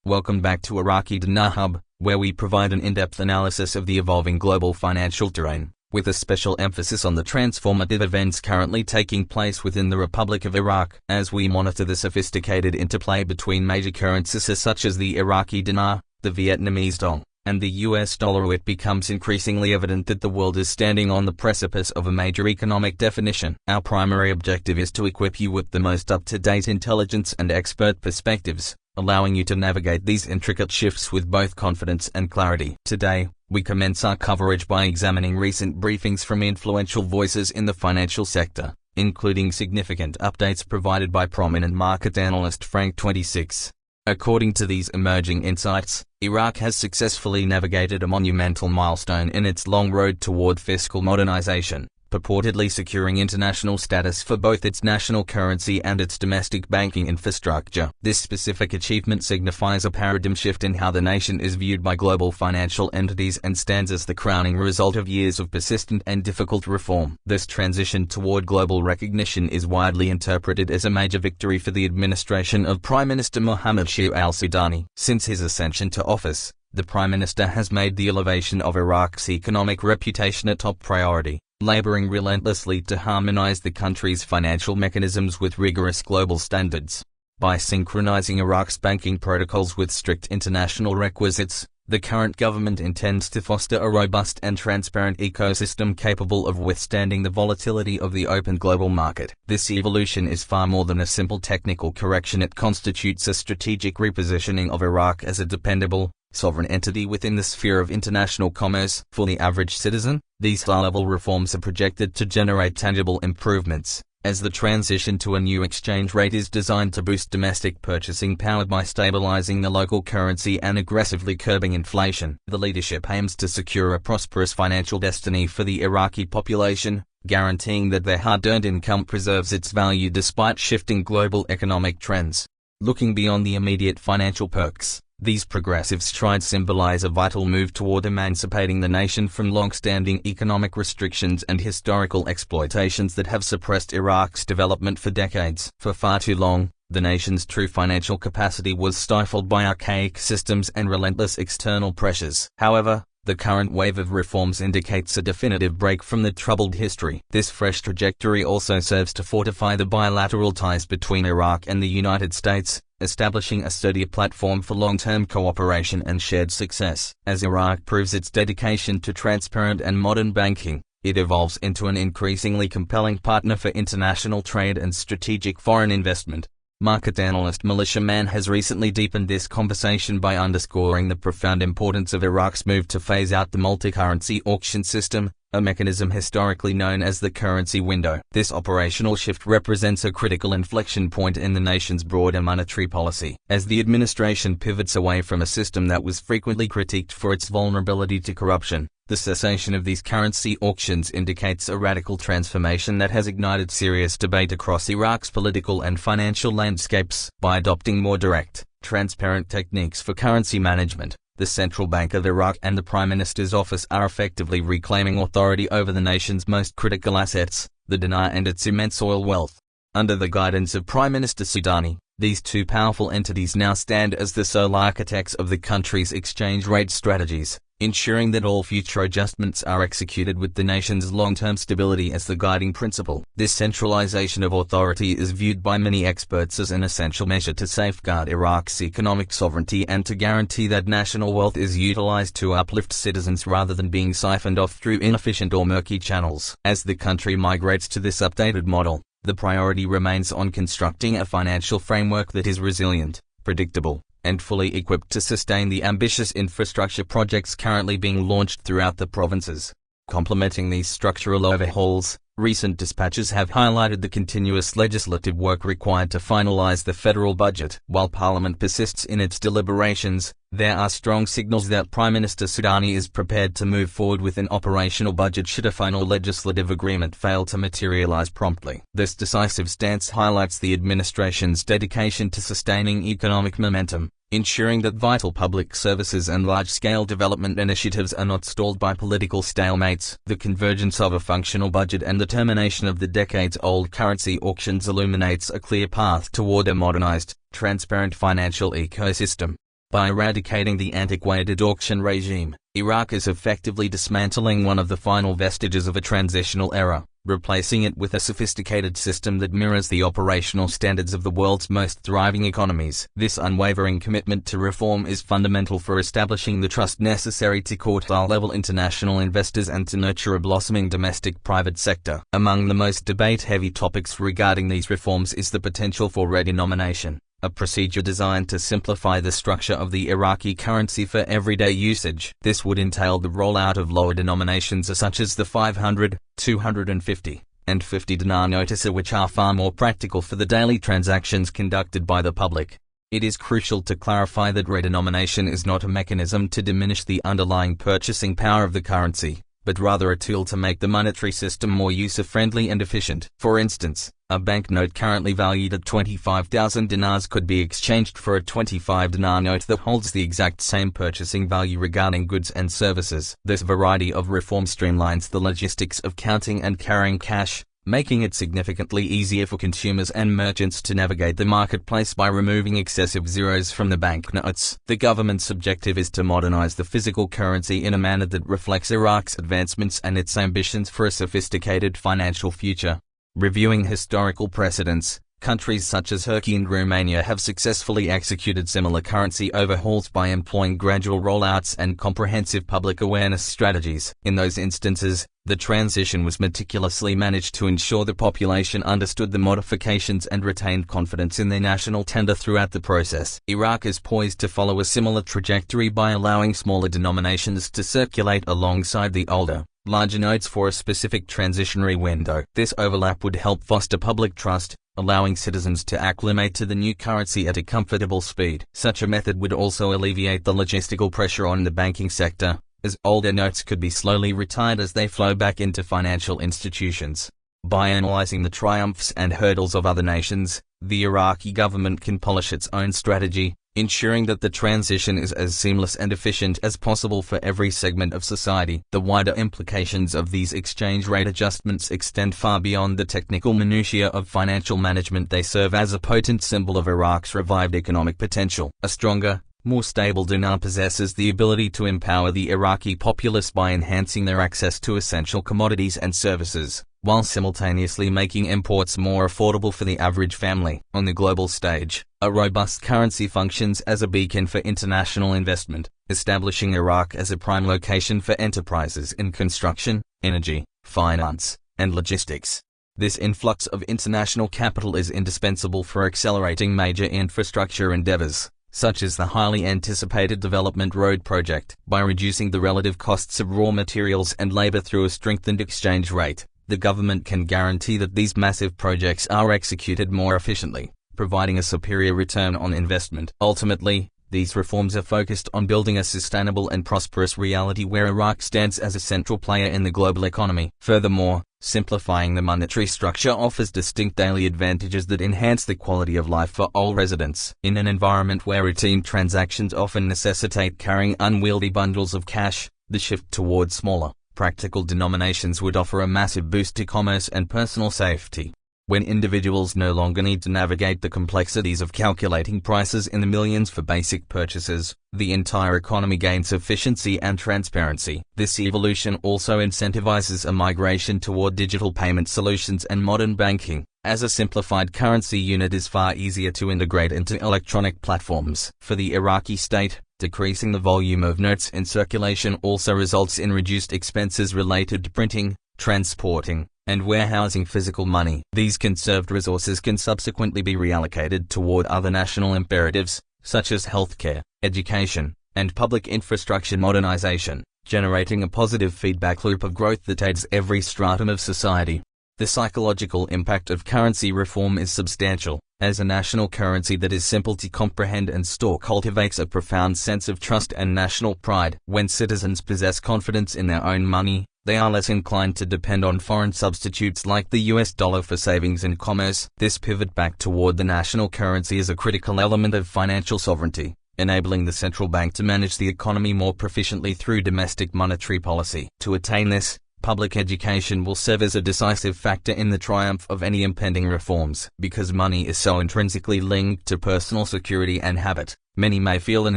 Welcome back to Iraqi Dinar Hub, where we provide an in-depth analysis of the evolving global financial terrain, with a special emphasis on the transformative events currently taking place within the Republic of Iraq. As we monitor the sophisticated interplay between major currencies such as the Iraqi Dinar, the Vietnamese dong, and the US dollar, it becomes increasingly evident that the world is standing on the precipice of a major economic definition. Our primary objective is to equip you with the most up-to-date intelligence and expert perspectives, allowing you to navigate these intricate shifts with both confidence and clarity. Today, we commence our coverage by examining recent briefings from influential voices in the financial sector, including significant updates provided by prominent market analyst Frank 26. According to these emerging insights, Iraq has successfully navigated a monumental milestone in its long road toward fiscal modernization, purportedly securing international status for both its national currency and its domestic banking infrastructure. This specific achievement signifies a paradigm shift in how the nation is viewed by global financial entities and stands as the crowning result of years of persistent and difficult reform. This transition toward global recognition is widely interpreted as a major victory for the administration of Prime Minister Mohammed Shia al-Sudani. Since his ascension to office, the Prime Minister has made the elevation of Iraq's economic reputation a top priority, laboring relentlessly to harmonize the country's financial mechanisms with rigorous global standards. By synchronizing Iraq's banking protocols with strict international requisites, the current government intends to foster a robust and transparent ecosystem capable of withstanding the volatility of the open global market. This evolution is far more than a simple technical correction. It constitutes a strategic repositioning of Iraq as a dependable, sovereign entity within the sphere of international commerce. For the average citizen, these high-level reforms are projected to generate tangible improvements, as the transition to a new exchange rate is designed to boost domestic purchasing power by stabilizing the local currency and aggressively curbing inflation. The leadership aims to secure a prosperous financial destiny for the Iraqi population, guaranteeing that their hard-earned income preserves its value despite shifting global economic trends. Looking beyond the immediate financial perks, these progressive strides symbolize a vital move toward emancipating the nation from long-standing economic restrictions and historical exploitations that have suppressed Iraq's development for decades. For far too long, the nation's true financial capacity was stifled by archaic systems and relentless external pressures. However, the current wave of reforms indicates a definitive break from the troubled history. This fresh trajectory also serves to fortify the bilateral ties between Iraq and the United States, establishing a sturdier platform for long-term cooperation and shared success. As Iraq proves its dedication to transparent and modern banking, it evolves into an increasingly compelling partner for international trade and strategic foreign investment. Market analyst Militia Man has recently deepened this conversation by underscoring the profound importance of Iraq's move to phase out the multi-currency auction system, a mechanism historically known as the currency window. This operational shift represents a critical inflection point in the nation's broader monetary policy, as the administration pivots away from a system that was frequently critiqued for its vulnerability to corruption. The cessation of these currency auctions indicates a radical transformation that has ignited serious debate across Iraq's political and financial landscapes. By adopting more direct, transparent techniques for currency management, the Central Bank of Iraq and the Prime Minister's office are effectively reclaiming authority over the nation's most critical assets, the dinar and its immense oil wealth. Under the guidance of Prime Minister Sudani, these two powerful entities now stand as the sole architects of the country's exchange rate strategies, ensuring that all future adjustments are executed with the nation's long-term stability as the guiding principle. This centralization of authority is viewed by many experts as an essential measure to safeguard Iraq's economic sovereignty and to guarantee that national wealth is utilized to uplift citizens rather than being siphoned off through inefficient or murky channels. As the country migrates to this updated model, the priority remains on constructing a financial framework that is resilient, predictable, and fully equipped to sustain the ambitious infrastructure projects currently being launched throughout the provinces. Complementing these structural overhauls, recent dispatches have highlighted the continuous legislative work required to finalize the federal budget. While Parliament persists in its deliberations, there are strong signals that Prime Minister Sudani is prepared to move forward with an operational budget should a final legislative agreement fail to materialize promptly. This decisive stance highlights the administration's dedication to sustaining economic momentum, ensuring that vital public services and large-scale development initiatives are not stalled by political stalemates. The convergence of a functional budget and the termination of the decades-old currency auctions illuminates a clear path toward a modernized, transparent financial ecosystem. By eradicating the antiquated auction regime, Iraq is effectively dismantling one of the final vestiges of a transitional era, replacing it with a sophisticated system that mirrors the operational standards of the world's most thriving economies. This unwavering commitment to reform is fundamental for establishing the trust necessary to quartile-level international investors and to nurture a blossoming domestic private sector. Among the most debate-heavy topics regarding these reforms is the potential for redenomination, a procedure designed to simplify the structure of the Iraqi currency for everyday usage. This would entail the rollout of lower denominations such as the 500, 250, and 50 dinar notes, which are far more practical for the daily transactions conducted by the public. It is crucial to clarify that redenomination is not a mechanism to diminish the underlying purchasing power of the currency, but rather a tool to make the monetary system more user-friendly and efficient. For instance, a banknote currently valued at 25,000 dinars could be exchanged for a 25 dinar note that holds the exact same purchasing value regarding goods and services. This variety of reform streamlines the logistics of counting and carrying cash, making it significantly easier for consumers and merchants to navigate the marketplace by removing excessive zeros from the banknotes. The government's objective is to modernize the physical currency in a manner that reflects Iraq's advancements and its ambitions for a sophisticated financial future. Reviewing historical precedents, countries such as Turkey and Romania have successfully executed similar currency overhauls by employing gradual rollouts and comprehensive public awareness strategies. In those instances, the transition was meticulously managed to ensure the population understood the modifications and retained confidence in their national tender throughout the process. Iraq is poised to follow a similar trajectory by allowing smaller denominations to circulate alongside the older, larger notes for a specific transitionary window. This overlap would help foster public trust, allowing citizens to acclimate to the new currency at a comfortable speed. Such a method would also alleviate the logistical pressure on the banking sector, as older notes could be slowly retired as they flow back into financial institutions. By analyzing the triumphs and hurdles of other nations, the Iraqi government can polish its own strategy, ensuring that the transition is as seamless and efficient as possible for every segment of society. The wider implications of these exchange rate adjustments extend far beyond the technical minutiae of financial management. They serve as a potent symbol of Iraq's revived economic potential. A stronger, more stable dinar possesses the ability to empower the Iraqi populace by enhancing their access to essential commodities and services, while simultaneously making imports more affordable for the average family. On the global stage, a robust currency functions as a beacon for international investment, establishing Iraq as a prime location for enterprises in construction, energy, finance, and logistics. This influx of international capital is indispensable for accelerating major infrastructure endeavors, such as the highly anticipated Development Road project. By reducing the relative costs of raw materials and labor through a strengthened exchange rate, the government can guarantee that these massive projects are executed more efficiently, providing a superior return on investment. Ultimately, these reforms are focused on building a sustainable and prosperous reality where Iraq stands as a central player in the global economy. Furthermore, simplifying the monetary structure offers distinct daily advantages that enhance the quality of life for all residents. In an environment where routine transactions often necessitate carrying unwieldy bundles of cash, the shift toward smaller, practical denominations would offer a massive boost to commerce and personal safety. When individuals no longer need to navigate the complexities of calculating prices in the millions for basic purchases, the entire economy gains efficiency and transparency. This evolution also incentivizes a migration toward digital payment solutions and modern banking, as a simplified currency unit is far easier to integrate into electronic platforms. For the Iraqi state, decreasing the volume of notes in circulation also results in reduced expenses related to printing, transporting, and warehousing physical money. These conserved resources can subsequently be reallocated toward other national imperatives, such as healthcare, education, and public infrastructure modernization, generating a positive feedback loop of growth that aids every stratum of society. The psychological impact of currency reform is substantial, as a national currency that is simple to comprehend and store cultivates a profound sense of trust and national pride. When citizens possess confidence in their own money, they are less inclined to depend on foreign substitutes like the US dollar for savings and commerce. This pivot back toward the national currency is a critical element of financial sovereignty, enabling the central bank to manage the economy more proficiently through domestic monetary policy. To attain this, public education will serve as a decisive factor in the triumph of any impending reforms. Because money is so intrinsically linked to personal security and habit, Many may feel an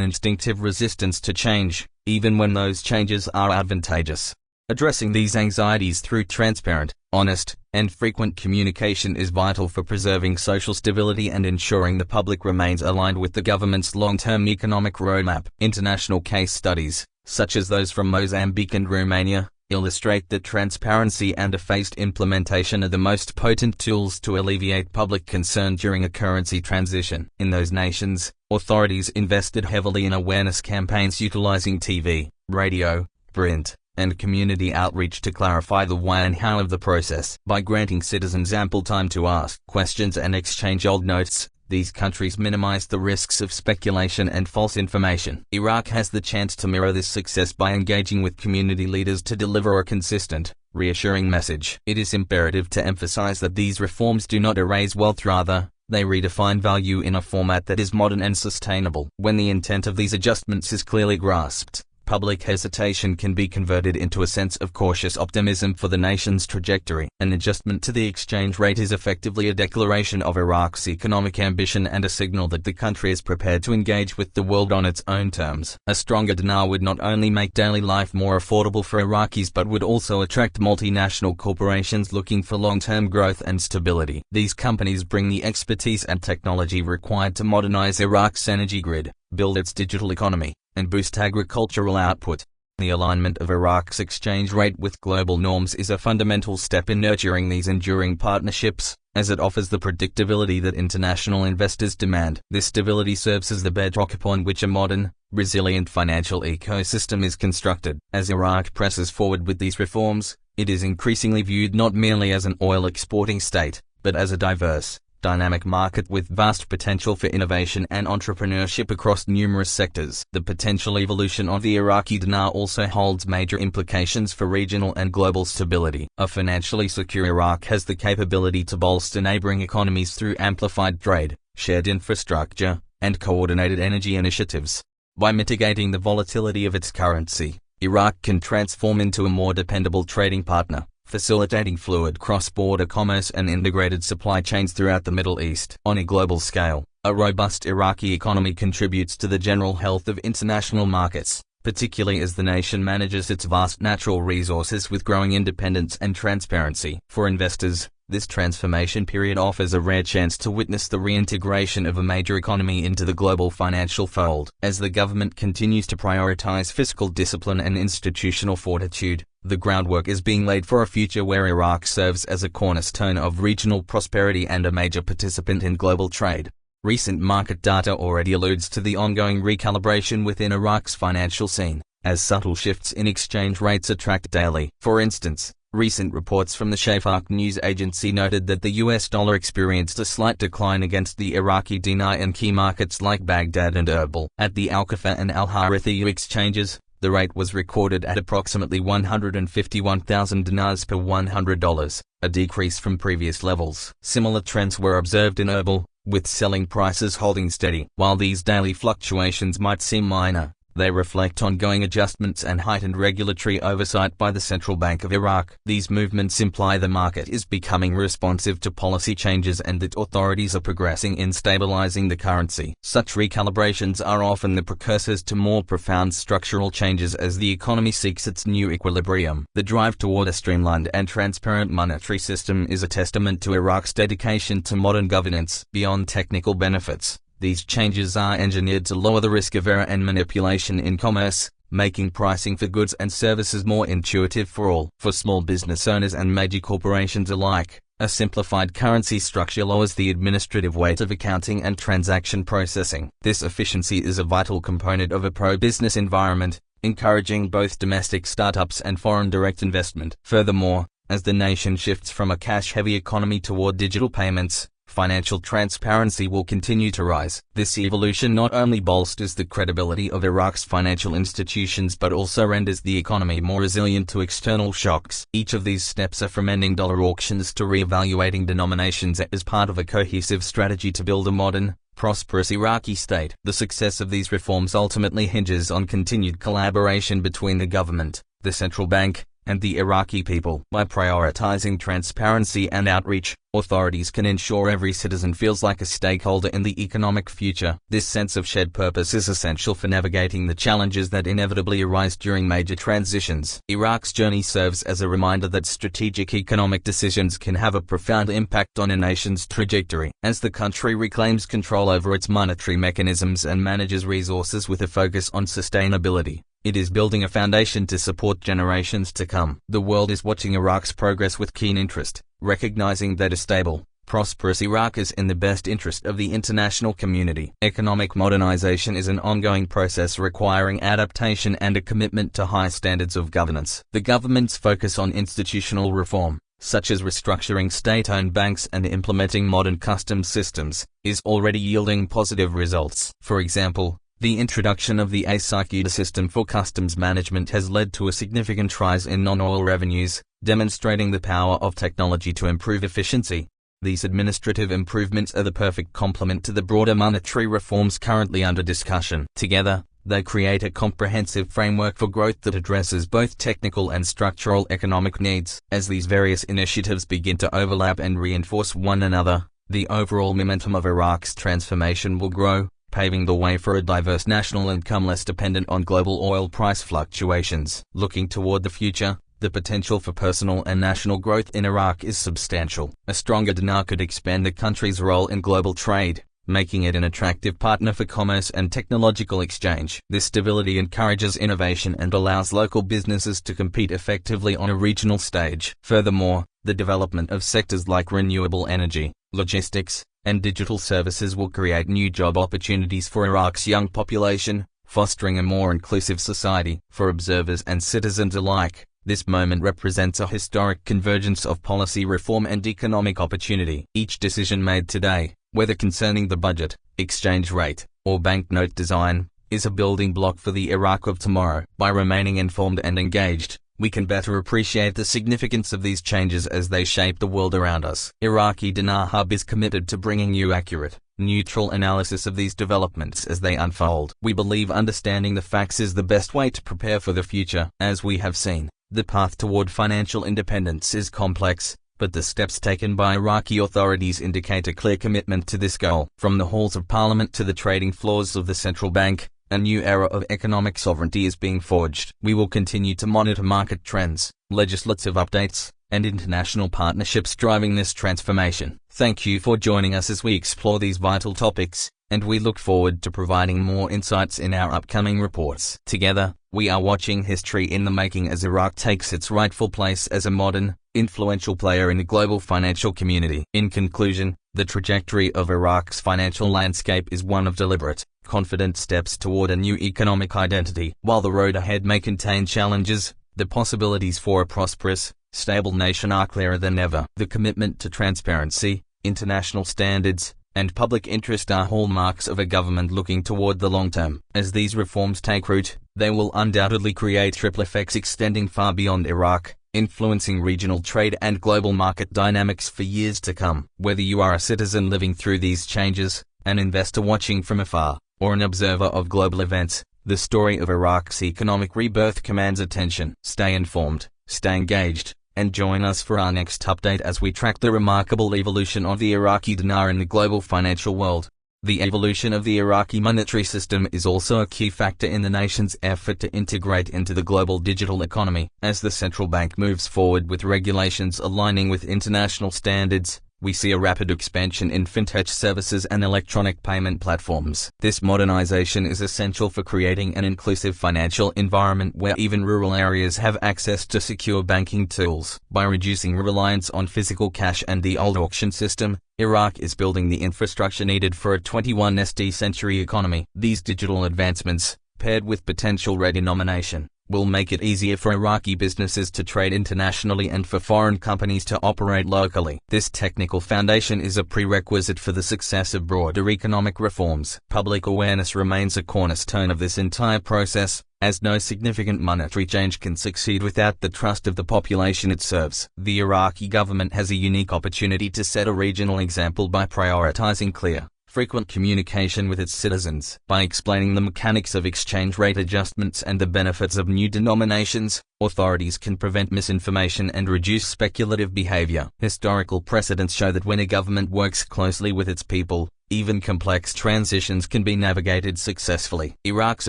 instinctive resistance to change, even when those changes are advantageous. Addressing these anxieties through transparent, honest, and frequent communication is vital for preserving social stability and ensuring the public remains aligned with the government's long-term economic roadmap. International case studies, such as those from Mozambique and Romania, illustrate that transparency and a phased implementation are the most potent tools to alleviate public concern during a currency transition. In those nations, authorities invested heavily in awareness campaigns utilizing TV, radio, print, and community outreach to clarify the why and how of the process. By granting citizens ample time to ask questions and exchange old notes, these countries minimize the risks of speculation and false information. Iraq has the chance to mirror this success by engaging with community leaders to deliver a consistent, reassuring message. It is imperative to emphasize that these reforms do not erase wealth, rather, they redefine value in a format that is modern and sustainable. When the intent of these adjustments is clearly grasped, public hesitation can be converted into a sense of cautious optimism for the nation's trajectory. An adjustment to the exchange rate is effectively a declaration of Iraq's economic ambition and a signal that the country is prepared to engage with the world on its own terms. A stronger dinar would not only make daily life more affordable for Iraqis but would also attract multinational corporations looking for long-term growth and stability. These companies bring the expertise and technology required to modernize Iraq's energy grid, build its digital economy, and boost agricultural output. The alignment of Iraq's exchange rate with global norms is a fundamental step in nurturing these enduring partnerships, as it offers the predictability that international investors demand. This stability serves as the bedrock upon which a modern, resilient financial ecosystem is constructed. As Iraq presses forward with these reforms, it is increasingly viewed not merely as an oil exporting state, but as a diverse, dynamic market with vast potential for innovation and entrepreneurship across numerous sectors. The potential evolution of the Iraqi dinar also holds major implications for regional and global stability. A financially secure Iraq has the capability to bolster neighboring economies through amplified trade, shared infrastructure, and coordinated energy initiatives. By mitigating the volatility of its currency, Iraq can transform into a more dependable trading partner, facilitating fluid cross-border commerce and integrated supply chains throughout the Middle East. On a global scale, a robust Iraqi economy contributes to the general health of international markets, particularly as the nation manages its vast natural resources with growing independence and transparency. For investors, this transformation period offers a rare chance to witness the reintegration of a major economy into the global financial fold. As the government continues to prioritize fiscal discipline and institutional fortitude, the groundwork is being laid for a future where Iraq serves as a cornerstone of regional prosperity and a major participant in global trade. Recent market data already alludes to the ongoing recalibration within Iraq's financial scene, as subtle shifts in exchange rates are tracked daily. For instance, recent reports from the Shafaq news agency noted that the US dollar experienced a slight decline against the Iraqi dinar in key markets like Baghdad and Erbil. At the Al-Khafa and Al-Haritha exchanges, the rate was recorded at approximately 151,000 dinars per $100, a decrease from previous levels. Similar trends were observed in Erbil, with selling prices holding steady. While these daily fluctuations might seem minor, they reflect ongoing adjustments and heightened regulatory oversight by the Central Bank of Iraq. These movements imply the market is becoming responsive to policy changes and that authorities are progressing in stabilizing the currency. Such recalibrations are often the precursors to more profound structural changes as the economy seeks its new equilibrium. The drive toward a streamlined and transparent monetary system is a testament to Iraq's dedication to modern governance. Beyond technical benefits, these changes are engineered to lower the risk of error and manipulation in commerce, making pricing for goods and services more intuitive for all. For small business owners and major corporations alike, a simplified currency structure lowers the administrative weight of accounting and transaction processing. This efficiency is a vital component of a pro-business environment, encouraging both domestic startups and foreign direct investment. Furthermore, as the nation shifts from a cash-heavy economy toward digital payments, financial transparency will continue to rise. This evolution not only bolsters the credibility of Iraq's financial institutions but also renders the economy more resilient to external shocks. Each of these steps are from ending dollar auctions to re-evaluating denominations as part of a cohesive strategy to build a modern, prosperous Iraqi state. The success of these reforms ultimately hinges on continued collaboration between the government, the central bank, and the Iraqi people. By prioritizing transparency and outreach, authorities can ensure every citizen feels like a stakeholder in the economic future. This sense of shared purpose is essential for navigating the challenges that inevitably arise during major transitions. Iraq's journey serves as a reminder that strategic economic decisions can have a profound impact on a nation's trajectory. As the country reclaims control over its monetary mechanisms and manages resources with a focus on sustainability, it is building a foundation to support generations to come. The world is watching Iraq's progress with keen interest, recognizing that a stable, prosperous Iraq is in the best interest of the international community. Economic modernization is an ongoing process requiring adaptation and a commitment to high standards of governance. The government's focus on institutional reform, such as restructuring state-owned banks and implementing modern customs systems, is already yielding positive results. For example, the introduction of the Iraqi Dinar system for customs management has led to a significant rise in non-oil revenues, demonstrating the power of technology to improve efficiency. These administrative improvements are the perfect complement to the broader monetary reforms currently under discussion. Together, they create a comprehensive framework for growth that addresses both technical and structural economic needs. As these various initiatives begin to overlap and reinforce one another, the overall momentum of Iraq's transformation will grow, paving the way for a diverse national income less dependent on global oil price fluctuations. Looking toward the future, the potential for personal and national growth in Iraq is substantial. A stronger dinar could expand the country's role in global trade, making it an attractive partner for commerce and technological exchange. This stability encourages innovation and allows local businesses to compete effectively on a regional stage. Furthermore, the development of sectors like renewable energy, logistics, and digital services will create new job opportunities for Iraq's young population, fostering a more inclusive society. For observers and citizens alike, this moment represents a historic convergence of policy reform and economic opportunity. Each decision made today, whether concerning the budget, exchange rate, or banknote design, is a building block for the Iraq of tomorrow. By remaining informed and engaged, we can better appreciate the significance of these changes as they shape the world around us. Iraqi Dinar Hub is committed to bringing you accurate, neutral analysis of these developments as they unfold. We believe understanding the facts is the best way to prepare for the future. As we have seen, the path toward financial independence is complex, but the steps taken by Iraqi authorities indicate a clear commitment to this goal. From the halls of parliament to the trading floors of the central bank, a new era of economic sovereignty is being forged. We will continue to monitor market trends, legislative updates, and international partnerships driving this transformation. Thank you for joining us as we explore these vital topics, and we look forward to providing more insights in our upcoming reports. Together, we are watching history in the making as Iraq takes its rightful place as a modern, influential player in the global financial community. In conclusion, the trajectory of Iraq's financial landscape is one of deliberate, confident steps toward a new economic identity. While the road ahead may contain challenges, the possibilities for a prosperous, stable nation are clearer than ever. The commitment to transparency, international standards, and public interest are hallmarks of a government looking toward the long term. As these reforms take root, they will undoubtedly create ripple effects extending far beyond Iraq, influencing regional trade and global market dynamics for years to come. Whether you are a citizen living through these changes, an investor watching from afar, or an observer of global events, the story of Iraq's economic rebirth commands attention. Stay informed, stay engaged, and join us for our next update as we track the remarkable evolution of the Iraqi dinar in the global financial world. The evolution of the Iraqi monetary system is also a key factor in the nation's effort to integrate into the global digital economy. As the central bank moves forward with regulations aligning with international standards, we see a rapid expansion in fintech services and electronic payment platforms. This modernization is essential for creating an inclusive financial environment where even rural areas have access to secure banking tools. By reducing reliance on physical cash and the old auction system, Iraq is building the infrastructure needed for a 21st century economy. These digital advancements, paired with potential redenomination, will make it easier for Iraqi businesses to trade internationally and for foreign companies to operate locally. This technical foundation is a prerequisite for the success of broader economic reforms. Public awareness remains a cornerstone of this entire process, as no significant monetary change can succeed without the trust of the population it serves. The Iraqi government has a unique opportunity to set a regional example by prioritizing clear, frequent communication with its citizens. By explaining the mechanics of exchange rate adjustments and the benefits of new denominations, authorities can prevent misinformation and reduce speculative behavior. Historical precedents show that when a government works closely with its people, even complex transitions can be navigated successfully. Iraq's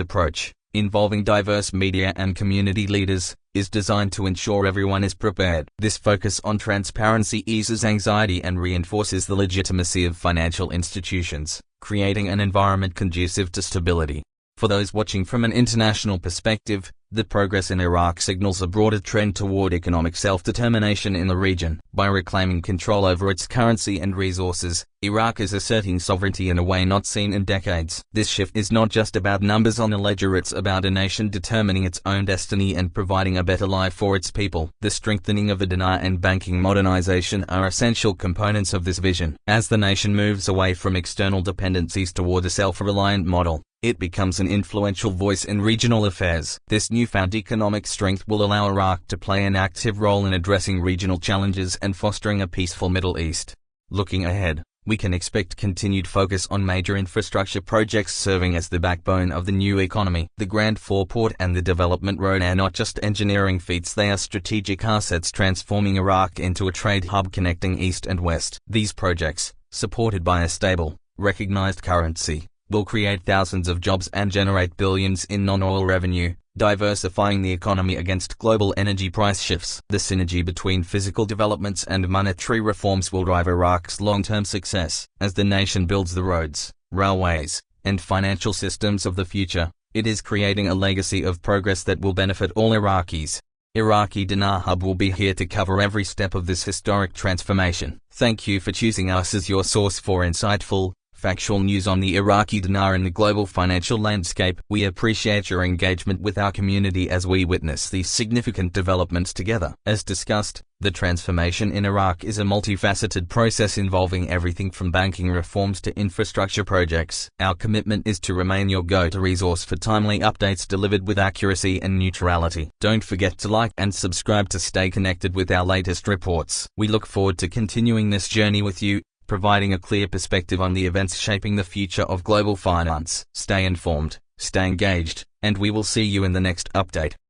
approach, involving diverse media and community leaders, is designed to ensure everyone is prepared. This focus on transparency eases anxiety and reinforces the legitimacy of financial institutions, creating an environment conducive to stability. For those watching from an international perspective, the progress in Iraq signals a broader trend toward economic self-determination in the region. By reclaiming control over its currency and resources, Iraq is asserting sovereignty in a way not seen in decades. This shift is not just about numbers on a ledger, it's about a nation determining its own destiny and providing a better life for its people. The strengthening of the dinar and banking modernization are essential components of this vision. As the nation moves away from external dependencies toward a self-reliant model, it becomes an influential voice in regional affairs. This newfound economic strength will allow Iraq to play an active role in addressing regional challenges and fostering a peaceful Middle East. Looking ahead, we can expect continued focus on major infrastructure projects serving as the backbone of the new economy. The Grand Four-Port and the Development Road are not just engineering feats, they are strategic assets transforming Iraq into a trade hub connecting East and West. These projects, supported by a stable, recognized currency, will create thousands of jobs and generate billions in non-oil revenue, diversifying the economy against global energy price shifts. The synergy between physical developments and monetary reforms will drive Iraq's long-term success. As the nation builds the roads, railways, and financial systems of the future, it is creating a legacy of progress that will benefit all Iraqis. Iraqi Dinar Hub will be here to cover every step of this historic transformation. Thank you for choosing us as your source for insightful, factual news on the Iraqi dinar and the global financial landscape. We appreciate your engagement with our community as we witness these significant developments together. As discussed, the transformation in Iraq is a multifaceted process involving everything from banking reforms to infrastructure projects. Our commitment is to remain your go-to resource for timely updates delivered with accuracy and neutrality. Don't forget to like and subscribe to stay connected with our latest reports. We look forward to continuing this journey with you, providing a clear perspective on the events shaping the future of global finance. Stay informed, stay engaged, and we will see you in the next update.